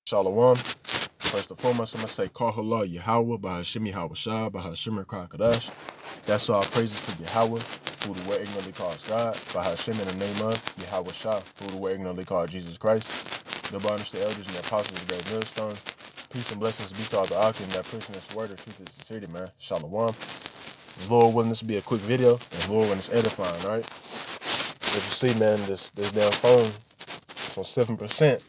Shalom. First and foremost, I'm going to say Kahala Yahweh, Bahashim Yahweh Bahashim Krakadash. That's all praises to Yahweh, who the word ignorantly calls God, Bahashim in the name of Yahweh Shah, who the word ignorantly called Jesus Christ. The bonus the elders and the apostles of the great millstone. Peace and blessings be to all the Akim that preaching this word of truth and sincerity, man. Shalom. Lord willing, this will be a quick video, and Lord when it's edifying, right? As you see, man, this damn phone is on 7%.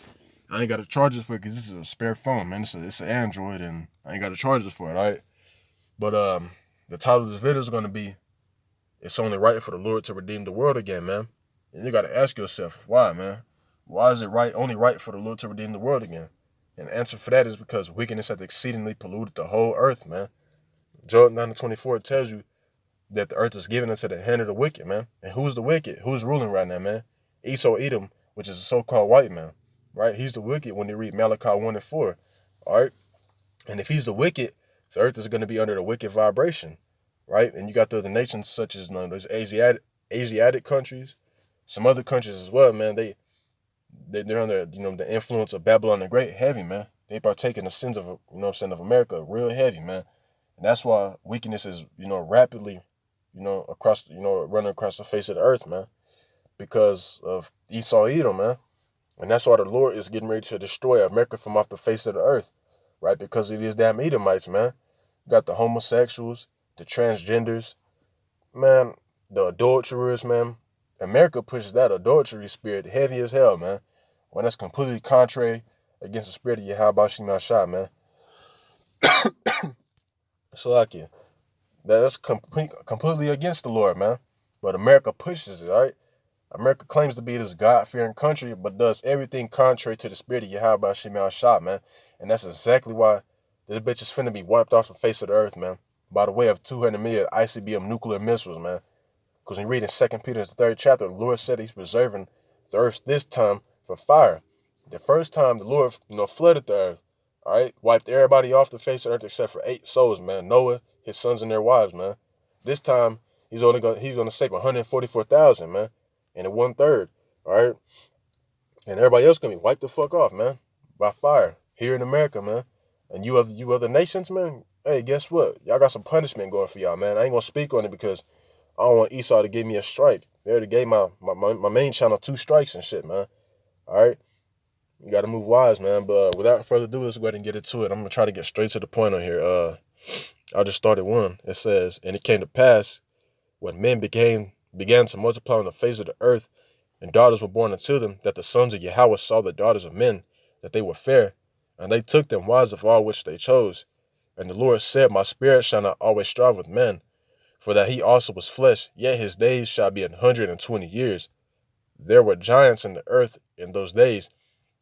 I ain't got to charge it for it because this is a spare phone, man. It's an Android, and I ain't got to charge it for it, all right? But the title of this video is going to be, it's only right for the Lord to redeem the world again, man. And you got to ask yourself, why, man? Why is it only right for the Lord to redeem the world again? And the answer for that is because wickedness hath exceedingly polluted the whole earth, man. Job 9:24 tells you that the earth is given into the hand of the wicked, man. And who's the wicked? Who's ruling right now, man? Esau Edom, which is a so-called white man, right? He's the wicked when you read Malachi 1:4, all right? And if he's the wicked, the earth is going to be under the wicked vibration, right? And you got the other nations such as those Asiatic countries, some other countries as well, man. They're under the influence of Babylon the Great heavy, man. They partake in the sins of of America real heavy, man. And that's why wickedness is rapidly running across the face of the earth, man, because of Esau Edom, man. And that's why the Lord is getting ready to destroy America from off the face of the earth, right? Because of these damn Edomites, man. You got the homosexuals, the transgenders, man, the adulterers, man. America pushes that adultery spirit heavy as hell, man. When that's completely contrary against the spirit of Yahweh Shah, man. Salakia. That's completely against the Lord, man. But America pushes it, all right? America claims to be this God-fearing country, but does everything contrary to the spirit of Yahweh Shah, man. And that's exactly why this bitch is finna be wiped off the face of the earth, man, by the way of 200 million ICBM nuclear missiles, man. Because when you read in 2 Peter, the 3rd chapter, the Lord said he's preserving the earth this time for fire. The first time the Lord, flooded the earth, all right, wiped everybody off the face of the earth except for 8 souls, man. Noah, his sons, and their wives, man. This time, he's gonna save 144,000, man, and in 1/3, all right. And everybody else gonna be wiped the fuck off, man, by fire here in America, man. And you other nations, man. Hey, guess what? Y'all got some punishment going for y'all, man. I ain't gonna speak on it because I don't want Esau to give me a strike. They already gave my main channel 2 strikes and shit, man. All right. You got to move wise, man. But without further ado, let's go ahead and get into it. I'm going to try to get straight to the point on here. I just started one. It says, and it came to pass when men began to multiply on the face of the earth, and daughters were born unto them, that the sons of Yahweh saw the daughters of men, that they were fair, and they took them wives of all which they chose. And the Lord said, my spirit shall not always strive with men, for that he also was flesh, yet his days shall be 120 years. There were giants in the earth in those days.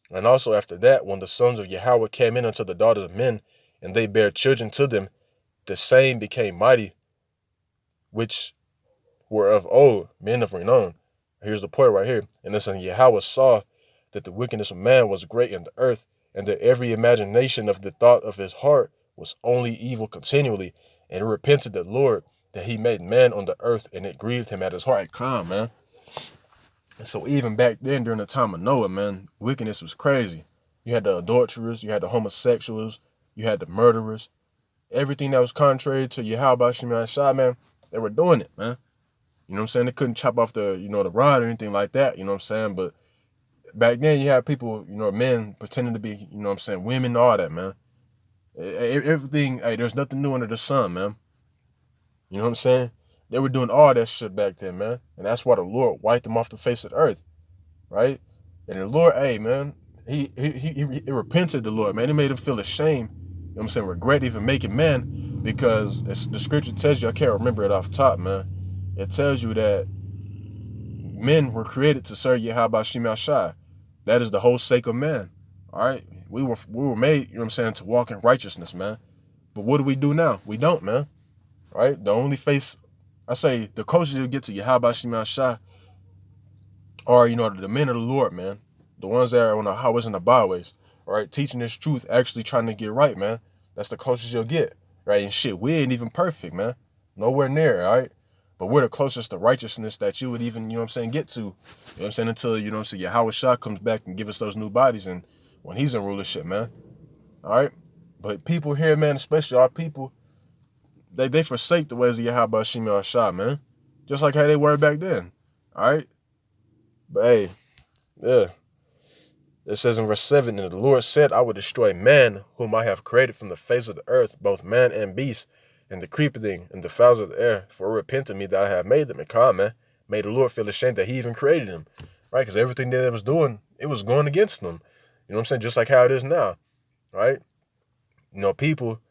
And also after that, when the sons of Yahweh came in unto the daughters of men, and they bare children to them, the same became mighty, which were of old, men of renown. Here's the point right here. And the son of Yahweh saw that the wickedness of man was great in the earth, and that every imagination of the thought of his heart was only evil continually. And he repented the Lord that he made man on the earth, and it grieved him at his heart. Calm, man. And so even back then, during the time of Noah, man, wickedness was crazy. You had the adulterers, you had the homosexuals, you had the murderers. Everything that was contrary to Yahweh Shah, man, they were doing it, man. You know what I'm saying? They couldn't chop off the, the rod or anything like that, you know what I'm saying? But back then, you had people, men pretending to be, women, all that, man. Everything, hey, there's nothing new under the sun, man. You know what I'm saying? They were doing all that shit back then, man. And that's why the Lord wiped them off the face of the earth, right? And the Lord, hey, man, he repented the Lord, man. He made him feel ashamed, you know what I'm saying, regret even making man, because the scripture tells you, I can't remember it off the top, man. It tells you that men were created to serve Yahweh Shai. That is the whole sake of man, all right? We were made, you know what I'm saying, to walk in righteousness, man. But what do we do now? We don't, man. Right? The only face, I say, the closest you get to Yahweh Shai are, the men of the Lord, man. The ones that are on the highways and the byways, right? Teaching this truth, actually trying to get right, man. That's the closest you'll get, right? And shit, we ain't even perfect, man. Nowhere near, all right? But we're the closest to righteousness that you would even, get to, until, Yahweh Shah comes back and give us those new bodies and when he's in rulership, man. All right. But people here, man, especially our people, they forsake the ways of Yahweh Hashem Yahushua, man. Just like how they were back then. All right. But hey, yeah. It says in verse 7, and the Lord said, I will destroy man, whom I have created from the face of the earth, both man and beast, and the creeping thing, and the fowls of the air, for repent of me that I have made them. And come, man, made the Lord feel ashamed that he even created them, right? Because everything that it was doing, it was going against them. You know what I'm saying? Just like how it is now, right? You know, people,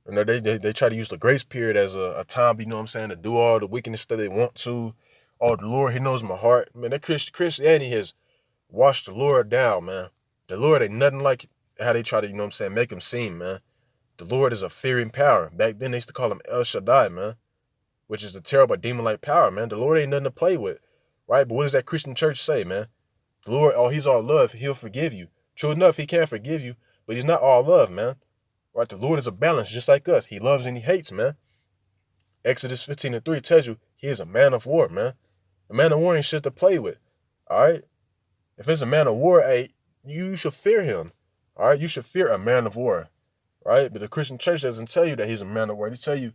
you know, they try to use the grace period as a time, you know what I'm saying, to do all the wickedness that they want to. Oh, the Lord, he knows my heart. Man, that Christianity has washed the Lord down, man. The Lord ain't nothing like how they try to, you know what I'm saying, make him seem, man. The Lord is a fearing power. Back then, they used to call him El Shaddai, man, which is a terrible demon-like power, man. The Lord ain't nothing to play with, right? But what does that Christian church say, man? The Lord, oh, he's all love. He'll forgive you. True enough, he can forgive you, but he's not all love, man. Right? The Lord is a balance, just like us. He loves and he hates, man. Exodus 15:3 tells you he is a man of war, man. A man of war ain't shit to play with, all right? If it's a man of war, hey, you should fear him, all right? You should fear a man of war, right? But the Christian church doesn't tell you that he's a man of war. They tell you,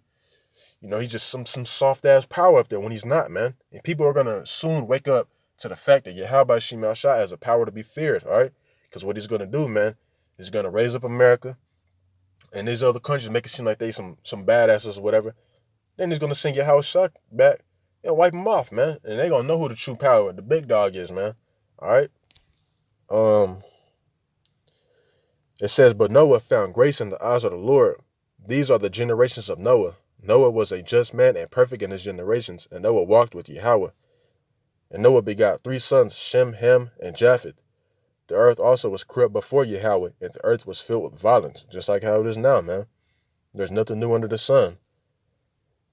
you know, he's just some soft-ass power up there when he's not, man. And people are going to soon wake up to the fact that Yahweh Shema Shah has a power to be feared, all right? Because what he's going to do, man, is going to raise up America and these other countries, make it seem like they some badasses or whatever. Then he's going to send Yahweh Shah back and wipe them off, man. And they're going to know who the true power, the big dog is, man. All right? It says, but Noah found grace in the eyes of the Lord. These are the generations of Noah. Noah was a just man and perfect in his generations, and Noah walked with Yahweh. And Noah begot 3 sons, Shem, Ham, and Japheth. The earth also was corrupt before Yahweh, and the earth was filled with violence, just like how it is now, man. There's nothing new under the sun.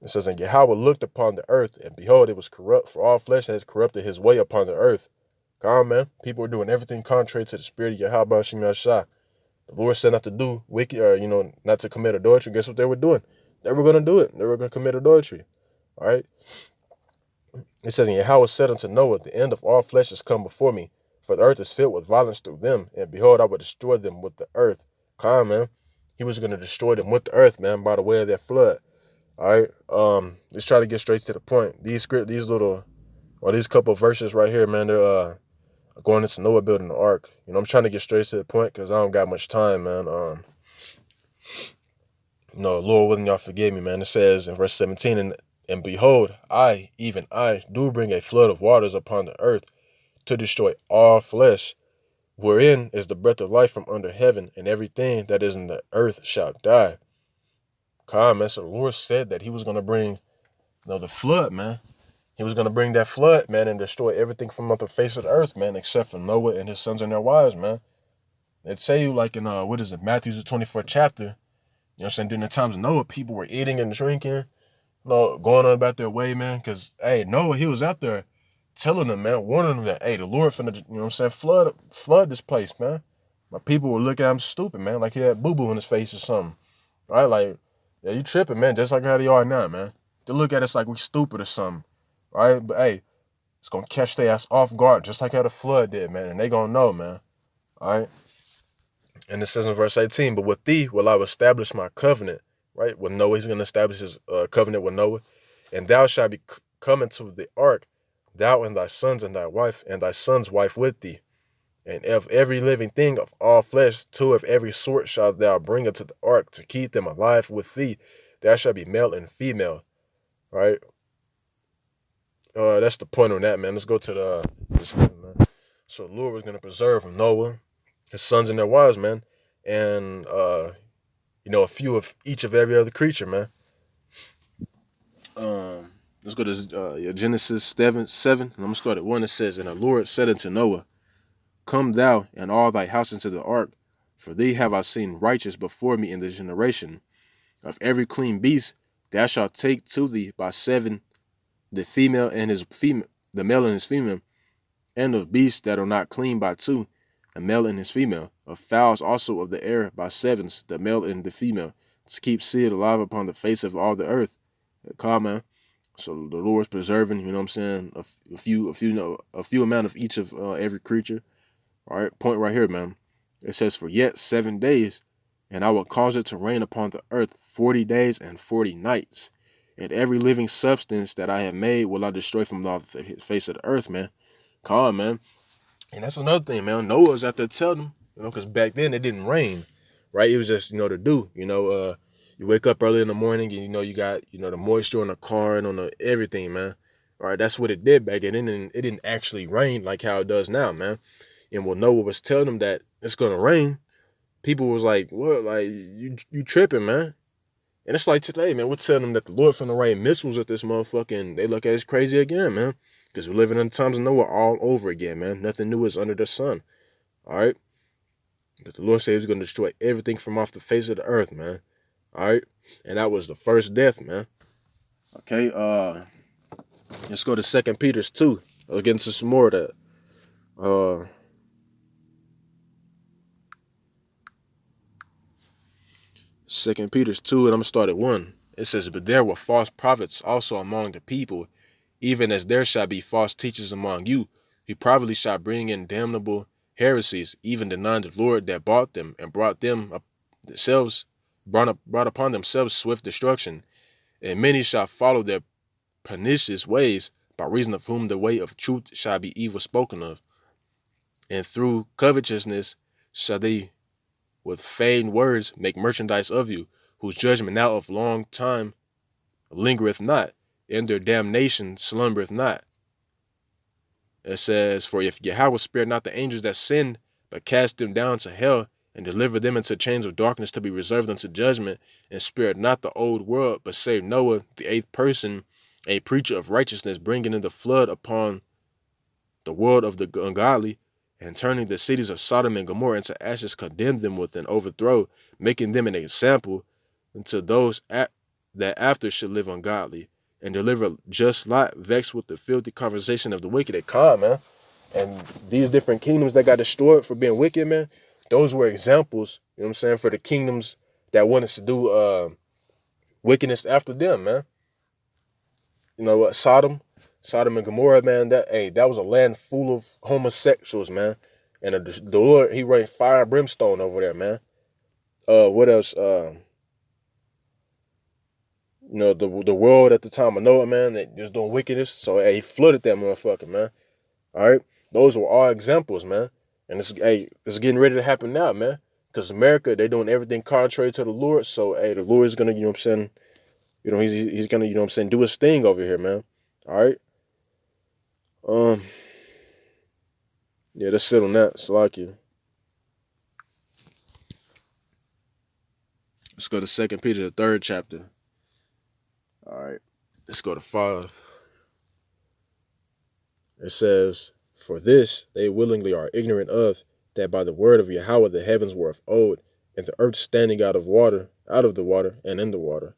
It says, and Yahweh looked upon the earth, and behold, it was corrupt, for all flesh has corrupted his way upon the earth. Come on, man. People are doing everything contrary to the spirit of Yahweh Shem Yahshua. The Lord said not to do wicked, or, you know, not to commit adultery. Guess what they were doing? They were going to do it. They were going to commit adultery. All right. It says, and Yahweh said unto Noah, the end of all flesh is come before me, for the earth is filled with violence through them, and behold, I will destroy them with the earth. Come on, man. He was going to destroy them with the earth, man, by the way of that flood. All right. Let's try to get straight to the point. These couple of verses right here, man, they're going into Noah building the ark. You know, I'm trying to get straight to the point because I don't got much time, man. You know, Lord willing, y'all forgive me, man. It says in verse 17, and behold, I, even I, do bring a flood of waters upon the earth to destroy all flesh, wherein is the breath of life from under heaven, and everything that is in the earth shall die. Come, man. So the Lord said that he was going to bring, you know, the flood, man. He was going to bring that flood, man, and destroy everything from off the face of the earth, man, except for Noah and his sons and their wives, man. It say you like in, Matthew's the 24th chapter, you know what I'm saying, during the times of Noah, people were eating and drinking, you know, going on about their way, man, because, hey, Noah, he was out there telling them, man, warning them that, hey, the Lord finna, you know what I'm saying, flood this place, man. But people were looking at him stupid, man, like he had boo-boo in his face or something, right? Like, yeah, you tripping, man, just like how they are now, man. They look at us like we stupid or something, right? But, hey, it's going to catch their ass off guard, just like how the flood did, man, and they going to know, man, all right? And it says in verse 18, but with thee will I establish my covenant, right? With Noah, he's going to establish his covenant with Noah. And thou shalt be come into the ark, thou and thy sons and thy wife, and thy son's wife with thee. And of every living thing of all flesh, 2 of every sort shalt thou bring into the ark to keep them alive with thee. Thou shalt be male and female, right? That's the point on that, man. Let's go to the man. So the Lord was going to preserve Noah, his sons and their wives, man, and you know, a few of each of every other creature, man. Let's go to Genesis 7. And I'm gonna start at 1. It says, and the Lord said unto Noah, come thou and all thy house into the ark, for thee have I seen righteous before me in this generation. Of every clean beast thou shalt take to thee by 7, the female and his female, the male and his female, and of beasts that are not clean by 2, a male and his female, of fowls also of the air by 7s, the male and the female, to keep seed alive upon the face of all the earth. Comment. So the Lord's preserving, you know what I'm saying, a few amount of each of every creature. All right, point right here, man. It says, for yet 7 days, and I will cause it to rain upon the earth 40 days and 40 nights. And every living substance that I have made will I destroy from off the face of the earth, man. Calm, man. And that's another thing, man. Noah's out there telling them, because back then it didn't rain, right? It was just, to do, you wake up early in the morning and, you got, the moisture on the car and on the everything, man. All right, that's what it did back then. And it didn't actually rain like how it does now, man. And when Noah was telling them that it's going to rain, people was like, what? Like, you tripping, man. And it's like today, man, we're telling them that the Lord finna rain missiles at this motherfucker, and they look at us crazy again, man. Because we're living in the times of Noah all over again, man. Nothing new is under the sun. All right? That the Lord said he was going to destroy everything from off the face of the earth, man. All right? And that was the first death, man. Okay, let's go to 2 Peter 2. Let's get into some more of that. 2 Peter 2, and I'm going to start at 1. It says, but there were false prophets also among the people, even as there shall be false teachers among you, who privately shall bring in damnable heresies, even denying the Lord that bought them, and brought upon themselves swift destruction. And many shall follow their pernicious ways, by reason of whom the way of truth shall be evil spoken of. And through covetousness shall they with feigned words make merchandise of you, whose judgment now of long time lingereth not, and their damnation slumbereth not. It says, for if Yahweh spared not the angels that sinned, but cast them down to hell, and delivered them into chains of darkness to be reserved unto judgment, and spared not the old world, but saved Noah, the eighth person, a preacher of righteousness, bringing in the flood upon the world of the ungodly, and turning the cities of Sodom and Gomorrah into ashes, condemned them with an overthrow, making them an example unto those that after should live ungodly, and deliver just Lot, vexed with the filthy conversation of the wicked. At calm, man. And these different kingdoms that got destroyed for being wicked, man, those were examples, for the kingdoms that wanted to do wickedness after them, man. You know what? Sodom and Gomorrah, man, that was a land full of homosexuals, man. And the Lord, he rained fire and brimstone over there, man. What else? The world at the time of Noah, man, they just doing wickedness. So he flooded that motherfucker, man. All right, those were all examples, man. And it's getting ready to happen now, man. Because America, they're doing everything contrary to the Lord. So the Lord is gonna, he's gonna, do his thing over here, man. All right. Yeah, let's sit on that. Salakia. Let's go to 2 Peter, the 3rd chapter. All right. Let's go to 5. It says, for this they willingly are ignorant of, that by the word of Yahweh the heavens were of old, and the earth standing out of the water, and in the water,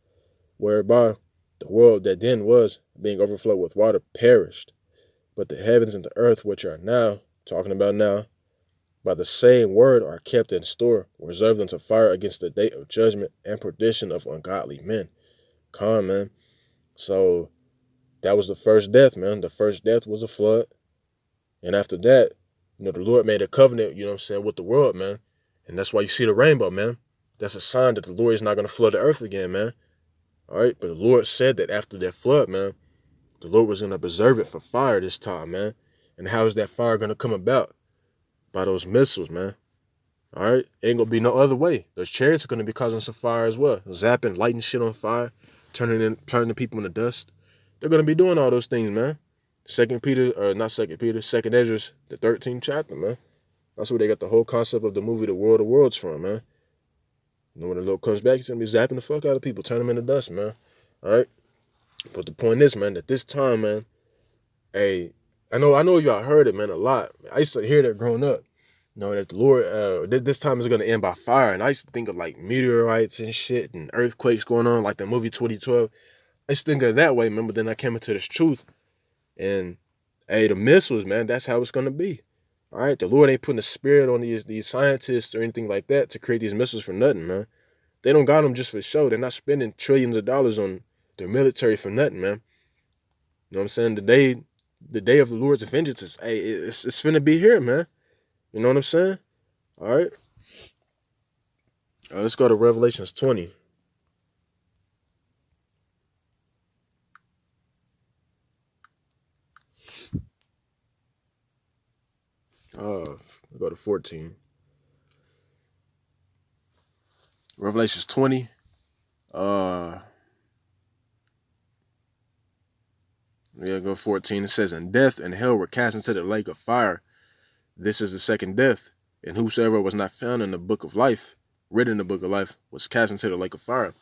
whereby the world that then was, being overflowed with water, perished. But the heavens and the earth, which are now, talking about now, by the same word are kept in store, reserved unto fire against the day of judgment and perdition of ungodly men. Come, man. So that was the first death, man. The first death was a flood. And after that, the Lord made a covenant, with the world, man. And that's why you see the rainbow, man. That's a sign that the Lord is not going to flood the earth again, man. All right. But the Lord said that after that flood, man, the Lord was going to preserve it for fire this time, man. And how is that fire going to come about? By those missiles, man. All right. Ain't going to be no other way. Those chariots are going to be causing some fire as well. Zapping, lighting shit on fire, turning the people into dust. They're going to be doing all those things, man. Second Ezra, the 13th chapter, man. That's where they got the whole concept of the movie The World of Worlds from, man. When the Lord comes back, he's going to be zapping the fuck out of people, turn them into dust, man. All right? But the point is, man, that this time, man, I know y'all heard it, man, a lot. I used to hear that growing up. That the Lord, this time is going to end by fire. And I used to think of like meteorites and shit and earthquakes going on, like the movie 2012. I used to think of it that way, man, but then I came into this truth. And, the missiles, man, that's how it's going to be. All right, the Lord ain't putting a spirit on these scientists or anything like that to create these missiles for nothing, man. They don't got them just for show. They're not spending trillions of dollars on their military for nothing, man. You know what I'm saying? The day of the Lord's vengeance is, it's finna be here, man. You know what I'm saying? All right. Let's go to Revelations 20. Go to 14. Revelations 20. Go 14. It says, and death and hell were cast into the lake of fire. This is the second death. And whosoever was not found in the book of life, written in the book of life, was cast into the lake of fire.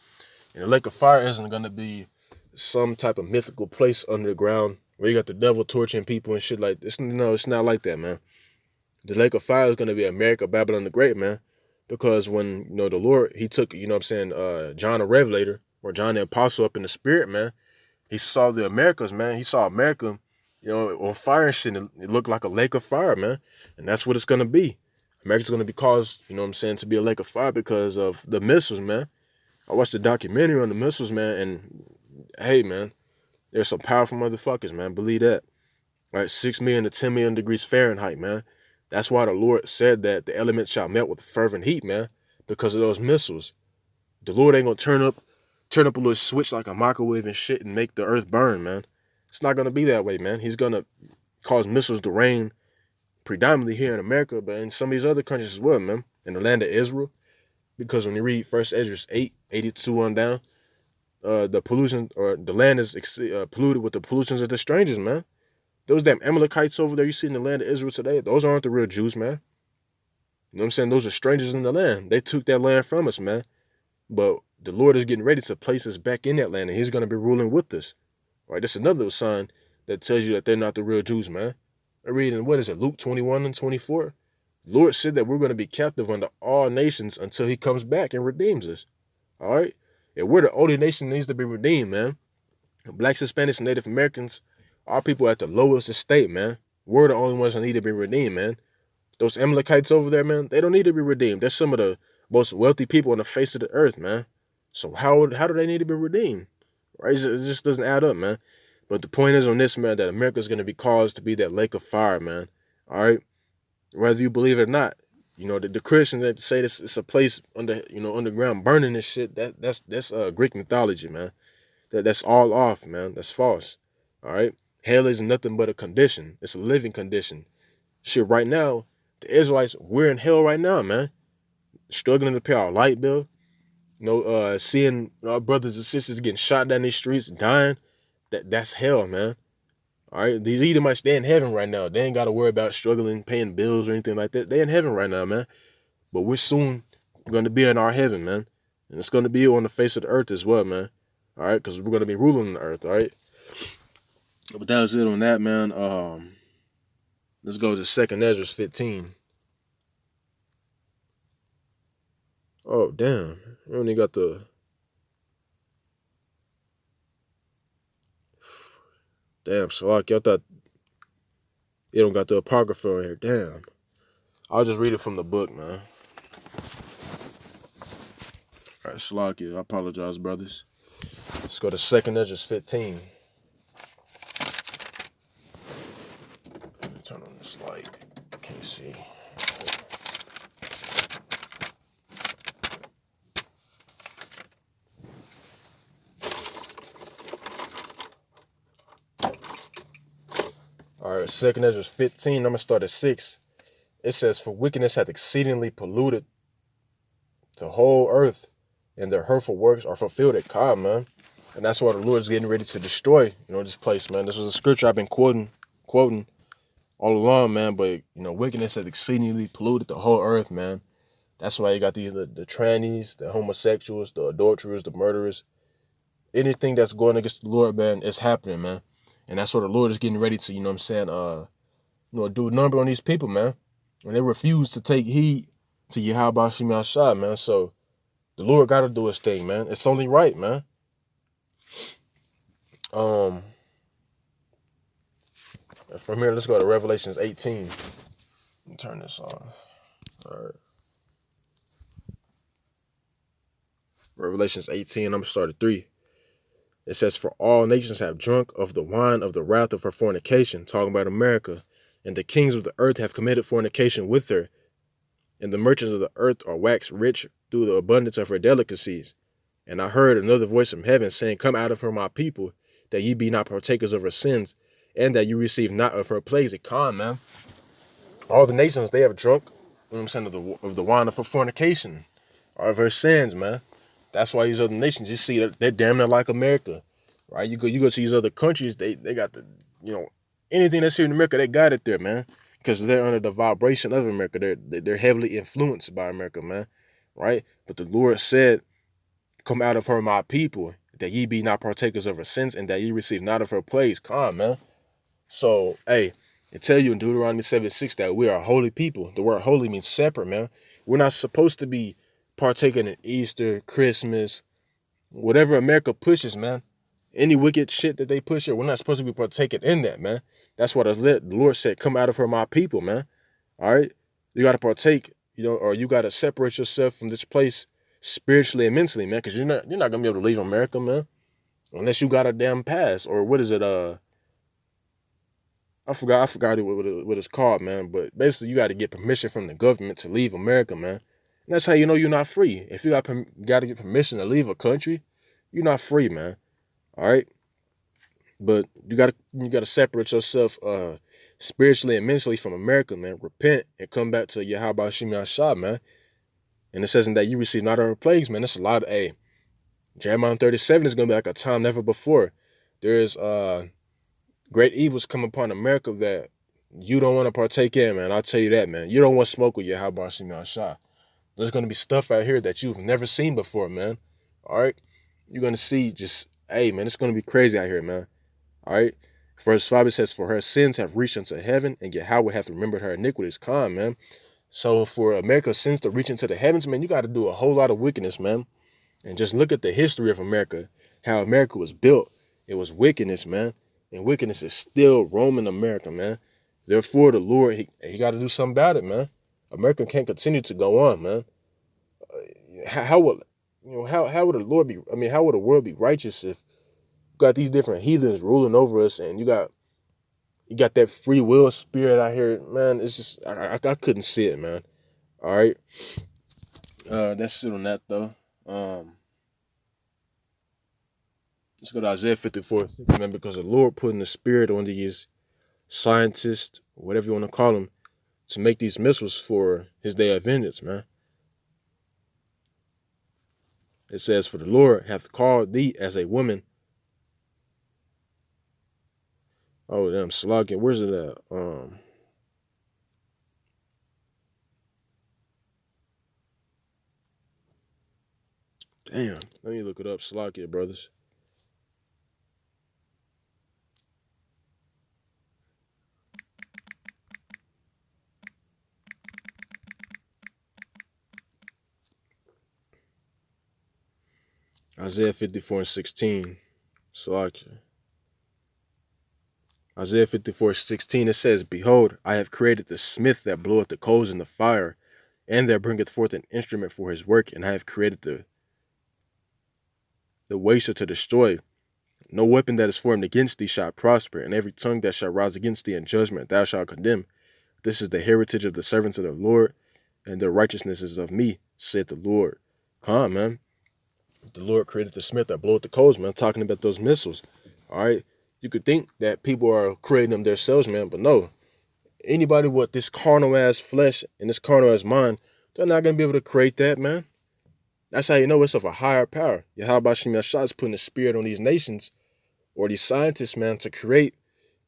And the lake of fire isn't going to be some type of mythical place underground where you got the devil torturing people and shit like this. No, it's not like that, man. The lake of fire is going to be America, Babylon the Great, man. Because when, the Lord, he took, John the Revelator, or John the Apostle up in the spirit, man. He saw the Americas, man. He saw America, on fire and shit. And it looked like a lake of fire, man. And that's what it's going to be. America's going to be caused, to be a lake of fire because of the missiles, man. I watched a documentary on the missiles, man. And, hey, man, there's some powerful motherfuckers, man. Believe that. Right? 6 million to 10 million degrees Fahrenheit, man. That's why the Lord said that the elements shall melt with fervent heat, man. Because of those missiles. The Lord ain't going to turn up a little switch like a microwave and shit and make the earth burn, man. It's not going to be that way, man. He's going to cause missiles to rain predominantly here in America, but in some of these other countries as well, man. In the land of Israel. Because when you read 1 Ezra 8:82 on down, the pollution, or the land is polluted with the pollutions of the strangers, man. Those damn Amalekites over there you see in the land of Israel today, those aren't the real Jews, man. You know what I'm saying? Those are strangers in the land. They took that land from us, man. But the Lord is getting ready to place us back in that land, and he's going to be ruling with us. All right, that's another sign that tells you that they're not the real Jews, man. I'm reading, what is it, Luke 21 and 24? The Lord said that we're going to be captive under all nations until he comes back and redeems us. All right? And we're the only nation that needs to be redeemed, man. Blacks, Hispanics, and Native Americans, our people at the lowest estate, man. We're the only ones that need to be redeemed, man. Those Amalekites over there, man, they don't need to be redeemed. They're some of the most wealthy people on the face of the earth, man. So how do they need to be redeemed? Right? It just doesn't add up, man. But the point is on this, man, that America's going to be caused to be that lake of fire, man. All right? Whether you believe it or not. The Christians that say this, it's a place underground burning this shit, that's Greek mythology, man. That's all off, man. That's false. All right? Hell is nothing but a condition. It's a living condition. Shit, right now, the Israelites, we're in hell right now, man. Struggling to pay our light bill. Seeing our brothers and sisters getting shot down these streets, dying. That's hell, man. All right, these Edomites, they're in heaven right now. They ain't got to worry about struggling, paying bills or anything like that. They're in heaven right now, man. But we're soon going to be in our heaven, man. And it's going to be on the face of the earth as well, man. All right, because we're going to be ruling the earth, all right? But that was it on that, man. Let's go to 2nd Ezra 15. Oh, damn. We only got the... Damn, Salaki, I thought it don't got the Apocrypha in here. Damn. I'll just read it from the book, man. All right, Salaki, I apologize, brothers. Let's go to 2nd Ezra 15. Let me turn on this light. I can't see. All right, 2nd Ezra 15. I'm going to start at 6. It says, for wickedness hath exceedingly polluted the whole earth, and their hurtful works are fulfilled at Kah, man. And that's why the Lord is getting ready to destroy, this place, man. This was a scripture I've been quoting all along, man. But, wickedness has exceedingly polluted the whole earth, man. That's why you got the trannies, the homosexuals, the adulterers, the murderers. Anything that's going against the Lord, man, it's happening, man. And that's what the Lord is getting ready to, do a number on these people, man. And they refuse to take heed to Yahweh Shem Yahshua, man. So the Lord got to do his thing, man. It's only right, man. From here, let's go to Revelations 18. Let me turn this on. All right. Revelations 18, I'm going to start at 3. It says, for all nations have drunk of the wine of the wrath of her fornication, talking about America, and the kings of the earth have committed fornication with her. and the merchants of the earth are waxed rich through the abundance of her delicacies. And I heard another voice from heaven saying, Come out of her, my people, that ye be not partakers of her sins, and that you receive not of her plagues. It calm, man. All the nations, they have drunk, you know what I'm saying, of the wine of her fornication, or of her sins, man. That's why these other nations, you see, they're damn near like America, right? You go to these other countries, they got the, you know, anything that's here in America, they got it there, man, because they're under the vibration of America. They're heavily influenced by America, man, right? But the Lord said, Come out of her, my people, that ye be not partakers of her sins, and that ye receive not of her plagues. Come, man. So, hey, it tell you in Deuteronomy 7:6 that we are a holy people. The word holy means separate, man. We're not supposed to be partaking in Easter, Christmas, whatever America pushes, man. Any wicked shit that they push here, we're not supposed to be partaking in that, man. That's what the Lord said, Come out of her, my people, man. All right? You got to partake, or you got to separate yourself from this place spiritually and mentally, man, because you're not going to be able to leave America, man, unless you got a damn pass, or what is it, I forgot what it's called, man. But basically, you got to get permission from the government to leave America, man. And that's how you know you're not free. If you got to get permission to leave a country, you're not free, man. All right. But you gotta separate yourself spiritually and mentally from America, man. Repent and come back to Yahweh Shem Yahshua, man. And it says in that you receive not our plagues, man. That's a lot of Jeremiah 37 is gonna be like a time never before. There's great evils come upon America that you don't want to partake in, man. I'll tell you that, man. You don't want smoke with Yahweh Shem Yahshua. There's gonna be stuff out here that you've never seen before, man. All right. You're gonna see man, it's gonna be crazy out here, man. All right. Verse 5, it says, For her sins have reached unto heaven, and Yahweh hath remembered her iniquities. Come, man. So for America's sins to reach into the heavens, man, you got to do a whole lot of wickedness, man. And just look at the history of America, how America was built. It was wickedness, man. And wickedness is still roaming America, man. Therefore, the Lord, he got to do something about it, man. America can't continue to go on, man. How would how would the Lord be? I mean, how would the world be righteous if you got these different heathens ruling over us, and you got that free will spirit out here, man? It's just I couldn't see it, man. All right, that's it on that though. Let's go to Isaiah 54, man, because the Lord putting the spirit on these scientists, whatever you want to call them, to make these missiles for His day of vengeance, man. It says, For the Lord hath called thee as a woman. Oh damn, slogging. Where's it at? Damn. Let me look it up. Slogging, brothers. Isaiah 54:16. Slogging. Isaiah 54:16. It says, Behold, I have created the smith that bloweth the coals in the fire, and that bringeth forth an instrument for his work, and I have created the waster to destroy. No weapon that is formed against thee shall prosper, and every tongue that shall rise against thee in judgment thou shalt condemn. This is the heritage of the servants of the Lord, and their righteousness is of me, saith the Lord. Come, man. The Lord created the smith that bloweth the coals, man. Talking about those missiles. All right. You could think that people are creating them themselves, man, but no. Anybody with this carnal ass flesh and this carnal ass mind, they're not gonna be able to create that, man. That's how you know it's of a higher power. Yahweh Shem Yahshua is putting a spirit on these nations or these scientists, man, to create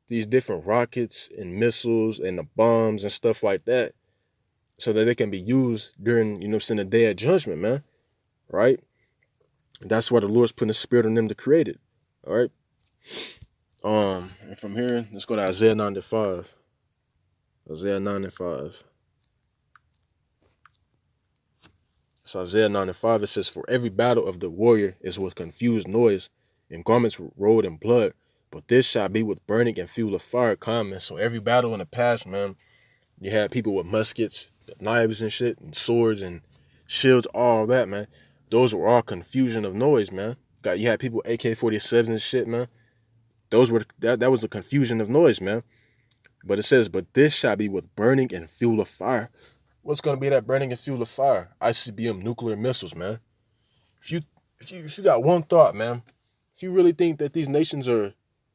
these different rockets and missiles and the bombs and stuff like that, so that they can be used during, the day of judgment, man. Right? That's why the Lord's putting a spirit on them to create it. All right. And from here, let's go to Isaiah 9:5. Isaiah 9:5. So Isaiah 9:5, it says, For every battle of the warrior is with confused noise, and garments rolled in blood, but this shall be with burning and fuel of fire common. So every battle in the past, man, you had people with muskets, knives and shit, and swords and shields, all that, man. Those were all confusion of noise, man. You had people AK-47s and shit, man. That was a confusion of noise, man. But it says, But this shall be with burning and fuel of fire. What's gonna be that burning and fuel of fire? ICBM nuclear missiles, man. If you if you got one thought, man, if you really think that these nations are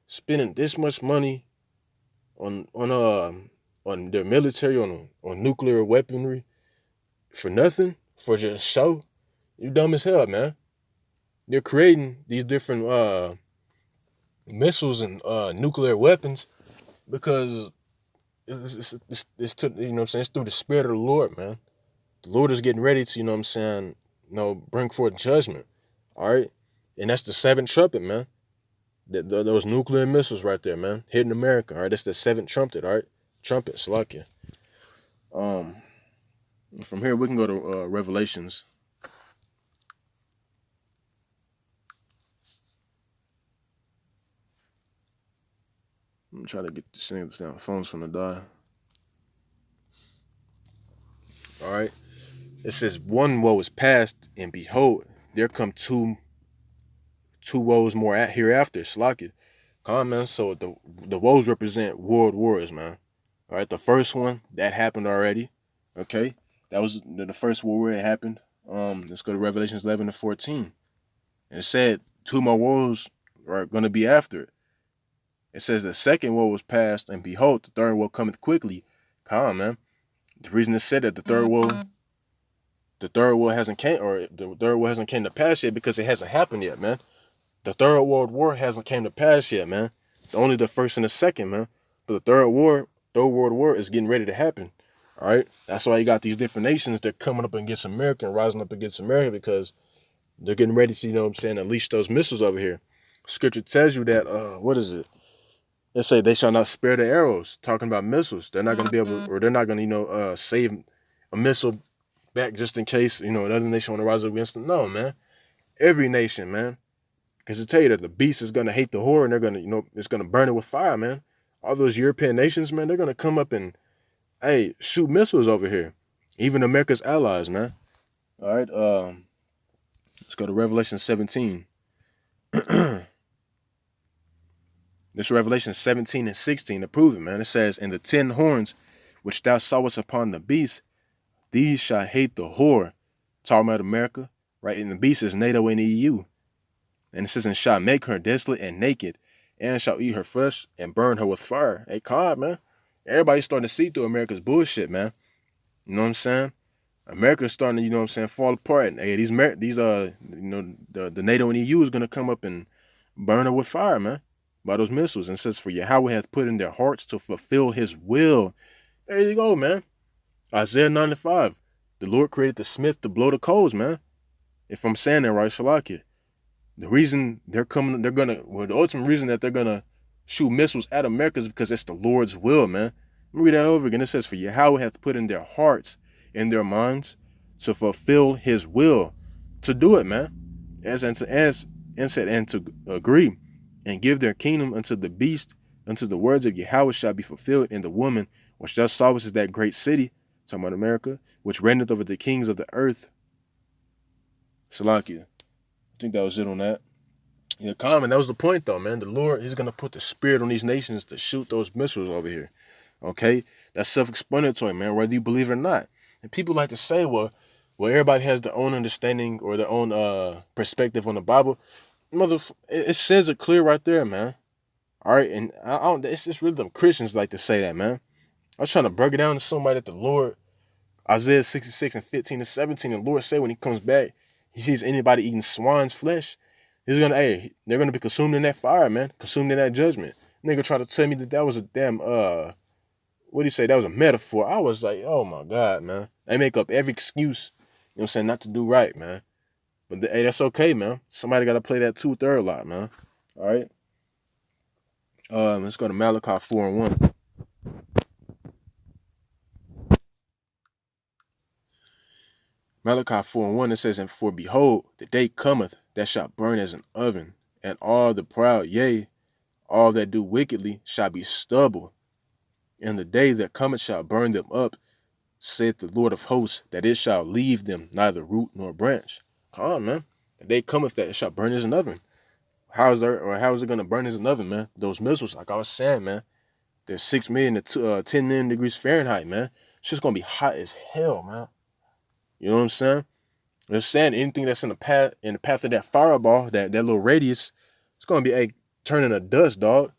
spending this much money on their military, on nuclear weaponry for nothing, for just show, you dumb as hell, man. They're creating these different missiles and nuclear weapons because it's to, you know what I'm saying, it's through the spirit of the Lord, man. The Lord is getting ready to, you know what I'm saying, bring forth judgment. All right. And that's the seventh trumpet, man. Those nuclear missiles right there, man, hitting America. All right. That's the seventh trumpet. All right. Trumpet, Salakia. Um, from here we can go to Revelations. I'm trying to get this thing down. Phone's from the die. All right. It says one woe is past, and behold, there come two woes more at hereafter. Salakia. Come, man. So the woes represent world wars, man. All right. The first one that happened already. Okay. That was the first war where it happened. Let's go to Revelations 11-14. And it said two more woes are going to be after it. It says the second woe was past, and behold, the third woe cometh quickly. Come, man. The reason it said that the third woe hasn't came, or the third woe hasn't came to pass yet, because it hasn't happened yet, man. The third world war hasn't came to pass yet, man. Only the first and the second, man. But the third world war is getting ready to happen. All right. That's why you got these different nations that are coming up against America and rising up against America, because they're getting ready to, you know what I'm saying, unleash those missiles over here. Scripture tells you that, what is it? They say they shall not spare the arrows, talking about missiles. They're not going to be able, or they're not going to, save a missile back just in case, another nation want to rise up against them. No, man. Every nation, man. Because to tell you that the beast is going to hate the whore, and they're going to, it's going to burn it with fire, man. All those European nations, man, they're going to come up and, hey, shoot missiles over here. Even America's allies, man. All right. Let's go to Revelation 17. This Revelation 17 and 16 to prove it, man. It says, and the 10 horns which thou sawest upon the beast, these shall hate the whore. Talking about America, right? And the beast is NATO and EU. And it says, and shall make her desolate and naked, and shall eat her flesh and burn her with fire. Hey, God, man. Everybody's starting to see through America's bullshit, man. You know what I'm saying? America's starting to, you know what I'm saying, fall apart. And hey, the NATO and EU is gonna come up and burn her with fire, man, by those missiles. And it says, for Yahweh hath put in their hearts to fulfill his will. There you go, man. Isaiah 95. The Lord created the smith to blow the coals, man. If I'm saying that right, Shalakia. The reason the ultimate reason that they're gonna shoot missiles at America is because it's the Lord's will, man. Let me read that over again. It says, for Yahweh hath put in their hearts, in their minds, to fulfill his will, to do it, man. And to agree and give their kingdom unto the beast, unto the words of Yahweh shall be fulfilled, in the woman which thou sawest is that great city, talking about America, which reigneth over the kings of the earth. Salakia. I think that was it on that. Yeah, common. That was the point, though, man. The Lord, he's going to put the spirit on these nations to shoot those missiles over here. Okay? That's self-explanatory, man, whether you believe it or not. And people like to say, well, everybody has their own understanding or their own perspective on the Bible. It says it clear right there, man. All right? And I don't, it's just really them Christians like to say that, man. I was trying to break it down to somebody that the Lord, Isaiah 66 and 15 and 17, the Lord said when he comes back, he sees anybody eating swine's flesh, they're gonna be consumed in that fire, man. Consumed in that judgment. Nigga tried to tell me that was a damn what do you say? That was a metaphor. I was like, oh my God, man. They make up every excuse, you know what I'm saying, not to do right, man. But hey, that's okay, man. Somebody gotta play that 2/3 lot, man. All right. Let's go to Malachi 4:1. Malachi 4:1, it says, and for behold, the day cometh that shall burn as an oven, and all the proud, yea, all that do wickedly shall be stubble. And the day that cometh shall burn them up, saith the Lord of hosts, that it shall leave them neither root nor branch. Come on, man. The day cometh that it shall burn as an oven. How is it going to burn as an oven, man? Those missiles, like I was saying, man, they're 6 million to 10 million degrees Fahrenheit, man. It's just gonna be hot as hell, man. You know what I'm saying? They're saying anything that's in the path of that fireball, that little radius, it's gonna be turning to dust, dog.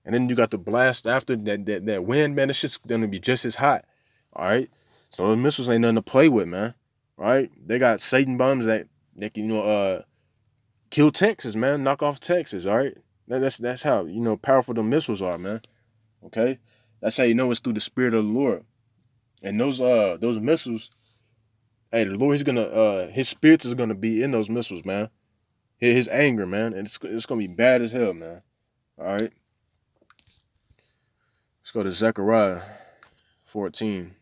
And then you got the blast after that wind, man. It's just gonna be just as hot. All right. So those missiles ain't nothing to play with, man. All right. They got Satan bombs that can kill Texas, man. Knock off Texas. All right. That's how powerful the missiles are, man. Okay. That's how you know it's through the Spirit of the Lord. And those missiles, hey, the Lord, his spirits is gonna be in those missiles, man. His anger, man, and it's gonna be bad as hell, man. All right, let's go to Zechariah 14.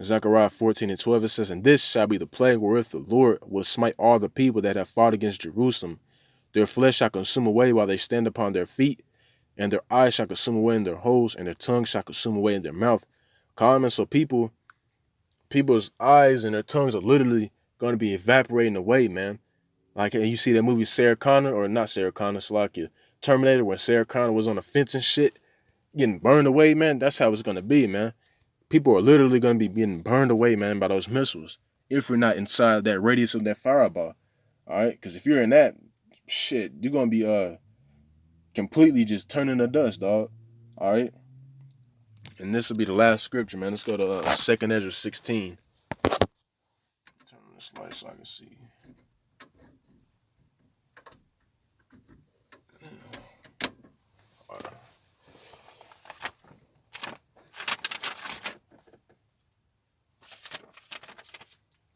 Zechariah 14:12, it says, "And this shall be the plague wherewith the Lord will smite all the people that have fought against Jerusalem. Their flesh shall consume away while they stand upon their feet, and their eyes shall consume away in their holes, and their tongue shall consume away in their mouth." Common, so people's eyes and their tongues are literally going to be evaporating away, man. Like, and you see that movie Sarah Connor, or not Sarah Connor, it's like Terminator, when Sarah Connor was on the fence and shit, getting burned away, man. That's how it's going to be, man. People are literally going to be getting burned away, man, by those missiles. If you're not inside that radius of that fireball. All right? Because if you're in that, shit, you're going to be completely just turning to dust, dog. All right? And this will be the last scripture, man. Let's go to 2 Ezra 16. Turn on this light so I can see.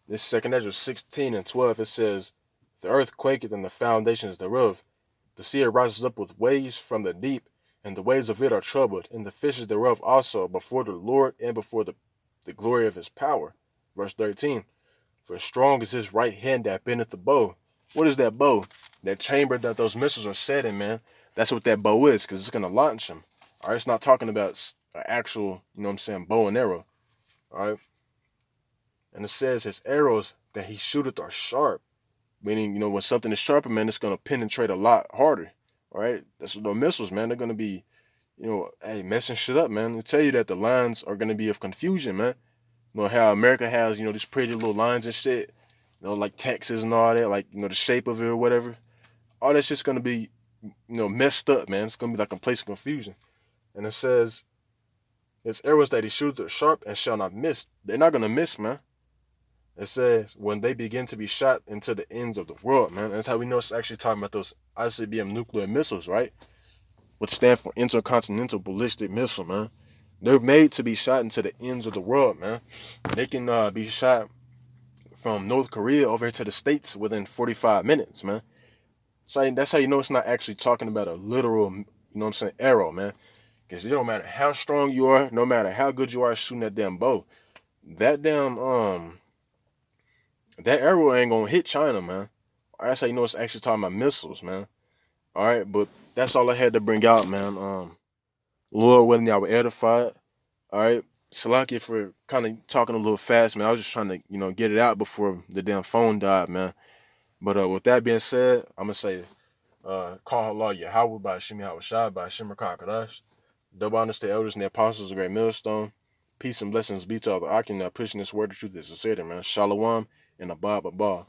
This 2 Ezra 16:12, it says, "The earth quaketh and the foundations thereof. The sea rises up with waves from the deep, and the waves of it are troubled, and the fishes thereof also, before the Lord and before the glory of his power." Verse 13, "For strong is his right hand that bendeth the bow." What is that bow? That chamber that those missiles are set in, man. That's what that bow is, because it's going to launch them. All right, it's not talking about an actual, bow and arrow. All right. And it says his arrows that he shooteth are sharp. Meaning, when something is sharper, man, it's gonna penetrate a lot harder. All right. That's what the missiles, man. They're gonna be, hey, messing shit up, man. They tell you that the lines are gonna be of confusion, man. You know how America has, these pretty little lines and shit. Like Texas and all that, like, the shape of it or whatever. All that shit's gonna be, messed up, man. It's gonna be like a place of confusion. And it says, his arrows that he shooteth are sharp and shall not miss. They're not gonna miss, man. It says, when they begin to be shot into the ends of the world, man. That's how we know it's actually talking about those ICBM nuclear missiles, right? Which stand for Intercontinental Ballistic Missile, man. They're made to be shot into the ends of the world, man. They can be shot from North Korea over here to the States within 45 minutes, man. So that's how you know it's not actually talking about a literal, arrow, man. Because it don't matter how strong you are, no matter how good you are at shooting that damn bow, that that arrow ain't gonna hit China, man. That's how you know it's actually talking about missiles, man. All right, but that's all I had to bring out, man. Lord willing, y'all were edified. All right, Salakia for kind of talking a little fast, man. I was just trying to, get it out before the damn phone died, man. But with that being said, I'm gonna say, call Allah Yahweh by Shemi Hawashai by Shemar Kakadash. Double honors to the elders and the apostles of Great Millstone. Peace and blessings be to all the Akim that pushing this word of truth is sincerity, man. Shalom and Abba Abba.